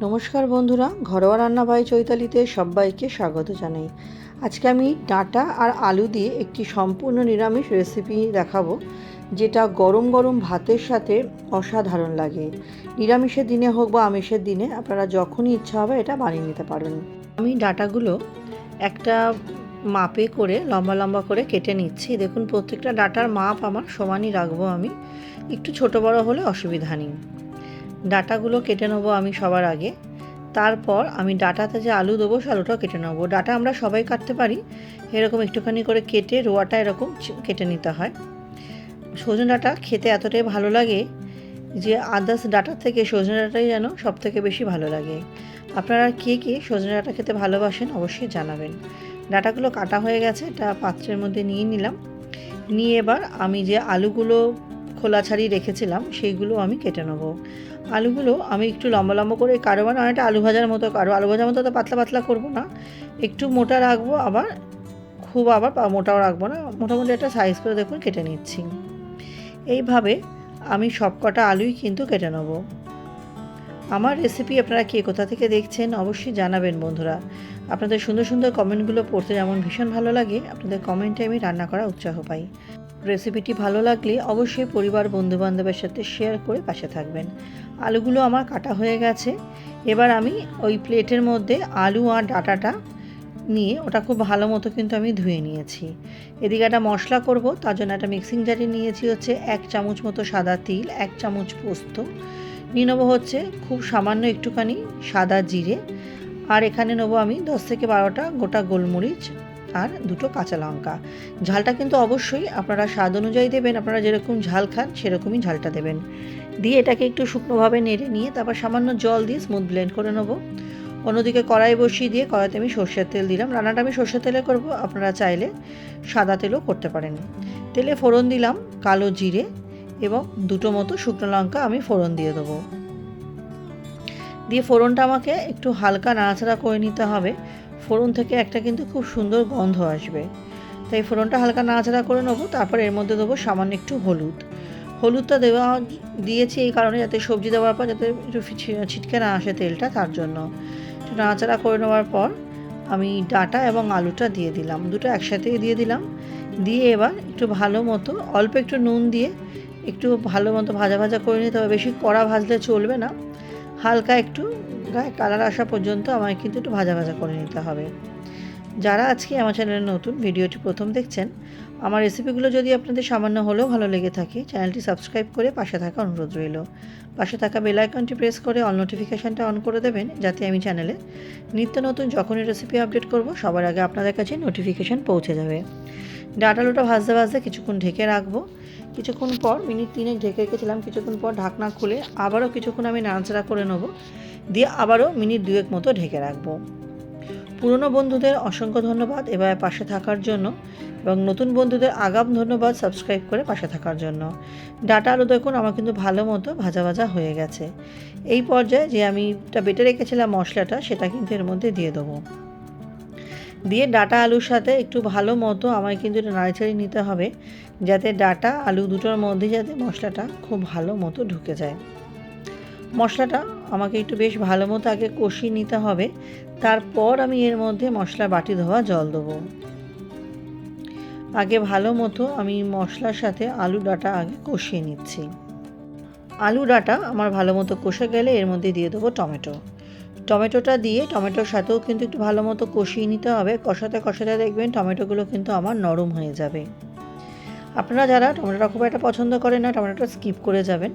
নমস্কার বন্ধুরা, ঘরোয়া রান্না বাই চৈতালিতে সবাইকে স্বাগত জানাই। আজকে আমি ডাঁটা আর আলু দিয়ে একটি সম্পূর্ণ নিরামিষ রেসিপি দেখাবো, যেটা গরম গরম ভাতের সাথে অসাধারণ লাগে। নিরামিষের দিনে হোক বা আমিষের দিনে আপনারা যখনই ইচ্ছা হবে এটা বানিয়ে নিতে পারবেন। আমি ডাঁটাগুলো একটা মাপে করে লম্বা লম্বা করে কেটে নিচ্ছি। দেখুন, প্রত্যেকটা ডাঁটার মাপ আমার সমানই রাখবো আমি, একটু ছোট বড় হলে অসুবিধা নেই। ডাঁটাগুলো কেটে নেবো আমি সবার আগে। তারপর আমি ডাঁটাতে যে আলু দেবো সে আলুটাও কেটে নেবো। ডাঁটা আমরা সবাই কাটতে পারি, এরকম একটুখানি করে কেটে রোয়াটা এরকম কেটে নিতে হয়। সজনে ডাঁটা খেতে এতটাই ভালো লাগে যে আদার্স ডাঁটার থেকে সজনে ডাঁটাই যেন সব থেকে বেশি ভালো লাগে। আপনারা কে কে সজনে ডাঁটা খেতে ভালোবাসেন অবশ্যই জানাবেন। ডাঁটাগুলো কাটা হয়ে গেছে, এটা পাত্রের মধ্যে নিয়ে নিলাম। নিয়ে এবার আমি যে আলুগুলো খোলা ছাড়িয়ে রেখেছিলাম সেইগুলো আমি কেটে নেবো। আলুগুলো আমি একটু লম্বা লম্বা করে কারো অনেকটা আলু ভাজার মতো আলু ভাজার মতো তো পাতলা পাতলা করবো না, একটু মোটা রাখবো, আবার খুব মোটাও রাখবো না, মোটামুটি একটা সাইজ করে দেখুন কেটে নিচ্ছি। এইভাবে আমি সব কটা আলুই কিন্তু কেটে নেবো। আমার রেসিপি আপনারা কে কোথা থেকে দেখছেন অবশ্যই জানাবেন বন্ধুরা। আপনাদের সুন্দর সুন্দর কমেন্টগুলো পড়তে যেমন ভীষণ ভালো লাগে, আপনাদের কমেন্টে আমি রান্না করা উৎসাহ পাই। রেসিপিটি ভালো লাগলে অবশ্যই পরিবার বন্ধুবান্ধবের সাথে শেয়ার করে পাশে থাকবেন। আলুগুলো আমার কাটা হয়ে গেছে। এবার আমি ওই প্লেটের মধ্যে আলু আর ডাঁটাটা নিয়ে ওটা খুব ভালো মতো কিন্তু আমি ধুয়ে নিয়েছি। এদিকে একটা মশলা করব, তার জন্য একটা মিক্সিং জারে নিয়েছি হচ্ছে 1 চামচ মতো সাদা তিল, 1 চামচ পোস্ত, নিয়ে নেবো হচ্ছে খুব সামান্য একটুখানি সাদা জিরে, আর এখানে নেবো আমি 10 থেকে 12টা গোটা গোলমরিচ আর 2টো কাঁচা লঙ্কা। ঝালটা কিন্তু অবশ্যই আপনারা স্বাদ অনুযায়ী দেবেন, আপনারা যেরকম ঝাল খান সেরকমই ঝালটা দেবেন। দিয়ে এটাকে একটু শুকনোভাবে নেড়ে নিয়ে তারপর সামান্য জল দিয়ে স্মুথ ব্লেন্ড করে নেবো। অন্যদিকে কড়াই বসিয়ে দিয়ে কড়াইতে আমি সর্ষের তেল দিলাম। রান্নাটা আমি সর্ষের তেলে করব, আপনারা চাইলে সাদা তেলও করতে পারেন। তেলে ফোড়ন দিলাম কালো জিরে এবং 2টো মতো শুকনো লঙ্কা আমি ফোড়ন দিয়ে দেবো। দিয়ে ফোড়নটা আমাকে একটু হালকা নাড়াচাড়া করে নিতে হবে। ফোড়ন থেকে একটা কিন্তু খুব সুন্দর গন্ধ আসবে, তাই ফোড়নটা হালকা নাড়াচাড়া করে নেবো। তারপর এর মধ্যে দেবো সামান্য একটু হলুদটা দিয়েছি এই কারণে যাতে সবজি দেওয়ার পর যাতে একটু ছিটকে না আসে তেলটা, তার জন্য। একটু নাড়াচাড়া করে নেওয়ার পর আমি ডাঁটা এবং আলুটা দিয়ে দিলাম, দুটো একসাথেই দিয়ে দিলাম। দিয়ে এবার একটু ভালো মতো অল্প একটু নুন দিয়ে একটু ভালো মতো ভাজা ভাজা করে নিতে হবে। বেশি কড়া ভাজলে চলবে না, হালকা একটু গায়ে কালার আসা পর্যন্ত আমায় কিন্তু একটু ভাজা ভাজা করে নিতে হবে। যারা আজকে আমার চ্যানেলে নতুন, ভিডিওটি প্রথম দেখছেন, আমার রেসিপিগুলো যদি আপনাদের সামান্য হলেও ভালো লেগে থাকে চ্যানেলটি সাবস্ক্রাইব করে পাশে থাকা অনুরোধ রইল। পাশে থাকা বেল আইকনটি প্রেস করে অল নোটিফিকেশানটা অন করে দেবেন, যাতে আমি চ্যানেলে নিত্য নতুন যখনই রেসিপি আপডেট করব সবার আগে আপনাদের কাছে নোটিফিকেশান পৌঁছে যাবে। ডাঁটা আলুটা ভাজতে ভাজতে কিছুক্ষণ ঢেকে রাখবো। কিছুক্ষণ পর মিনিট 3 ঢেকে রেখেছিলাম, কিছুক্ষণ পর ঢাকনা খুলে আবারও কিছুক্ষণ আমি নাড়াচাড়া করে নেবো। দিয়ে আবারও মিনিট 2 মতো ঢেকে রাখবো। পুরনো বন্ধুদের অসংখ্য ধন্যবাদ এভাবে পাশে থাকার জন্য, এবং নতুন বন্ধুদের আগাম ধন্যবাদ সাবস্ক্রাইব করে পাশে থাকার জন্য। ডাঁটা আলু দেখুন আমার কিন্তু ভালো মতো ভাজা ভাজা হয়ে গেছে। এই পর্যায়ে যে আমি বেটে রেখেছিলাম মশলাটা সেটা কিন্তু এর মধ্যে দিয়ে দেবো। দিয়ে ডাঁটা আলুর সাথে একটু ভালো মতো আমায় কিন্তু এটা নাড়াচাড়ি নিতে হবে, যাতে ডাঁটা আলু দুটোর মধ্যে যাতে মশলাটা খুব ভালো মতো ঢুকে যায়। মশলাটা আমাকে একটু বেশ ভালো মতো আগে কষিয়ে নিতে হবে। তারপর আমি এর মধ্যে মশলা বাটি ধোয়া জল দেবো। আগে ভালো মতো আমি মশলার সাথে আলু ডাঁটা আগে কষিয়ে নিচ্ছি। আলু ডাঁটা আমার ভালো মতো কষে গেলে এর মধ্যে দিয়ে দেবো টমেটোটা দিয়ে টমেটোর সাথেও কিন্তু একটু ভালো মতো কষিয়ে নিতে হবে। কষাতে কষাতে দেখবেন টমেটোগুলো কিন্তু আমার নরম হয়ে যাবে। আপনারা যারা টমেটোটা খুব একটা পছন্দ করেন না, টমেটোটা স্কিপ করে যাবেন।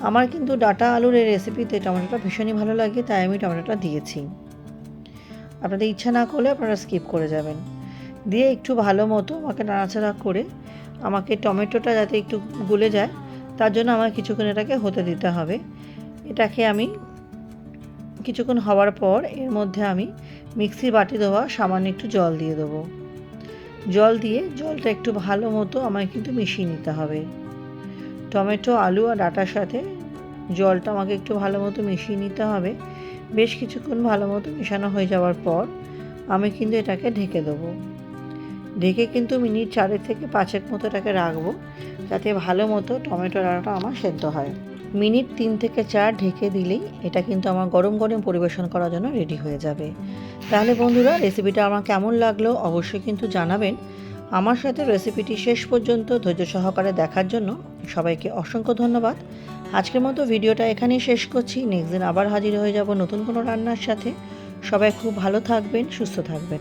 আমার কিন্তু ডাঁটা আলুর এই রেসিপিতে টমেটোটা ভীষণই ভালো লাগে, তাই আমি টমেটোটা দিয়েছি। আপনাদের ইচ্ছা না করলে আপনারা স্কিপ করে যাবেন। দিয়ে একটু ভালো মতো আমাকে নাড়াচাড়া করে আমাকে টমেটোটা যাতে একটু গলে যায় তার জন্য আমার কিছুক্ষণ এটাকে হতে দিতে হবে। এটাকে আমি কিছুক্ষণ হওয়ার পর এর মধ্যে আমি মিক্সির বাটি দেওয়া সামান্য একটু জল দিয়ে দেবো। জল দিয়ে জলটা একটু ভালো মতো আমায় কিন্তু মিশিয়ে নিতে হবে। টমেটো আলু আর ডাঁটার সাথে জলটা আমাকে একটু ভালো মতো মিশিয়ে নিতে হবে। বেশ কিছুক্ষণ ভালো মতো মেশানো হয়ে যাওয়ার পর আমি কিন্তু এটাকে ঢেকে দেবো। ঢেকে কিন্তু মিনিট 4 থেকে 5 মতো এটাকে রাখবো, যাতে ভালো মতো টমেটো ডাঁটাটা আমার সেদ্ধ হয়। মিনিট 3 থেকে 4 ঢেকে দিলেই এটা কিন্তু আমার গরম গরম পরিবেশন করার জন্য রেডি হয়ে যাবে। তাহলে বন্ধুরা, রেসিপিটা আমার কেমন লাগলো অবশ্যই কিন্তু জানাবেন। আমার সাথে রেসিপিটি শেষ পর্যন্ত ধৈর্য সহকারে দেখার জন্য সবাইকে অসংখ্য ধন্যবাদ। আজকের মতো ভিডিওটা এখানেই শেষ করছি। নেক্সট দিন আবার হাজির হয়ে যাব নতুন কোনো রান্নার সাথে। সবাই খুব ভালো থাকবেন, সুস্থ থাকবেন।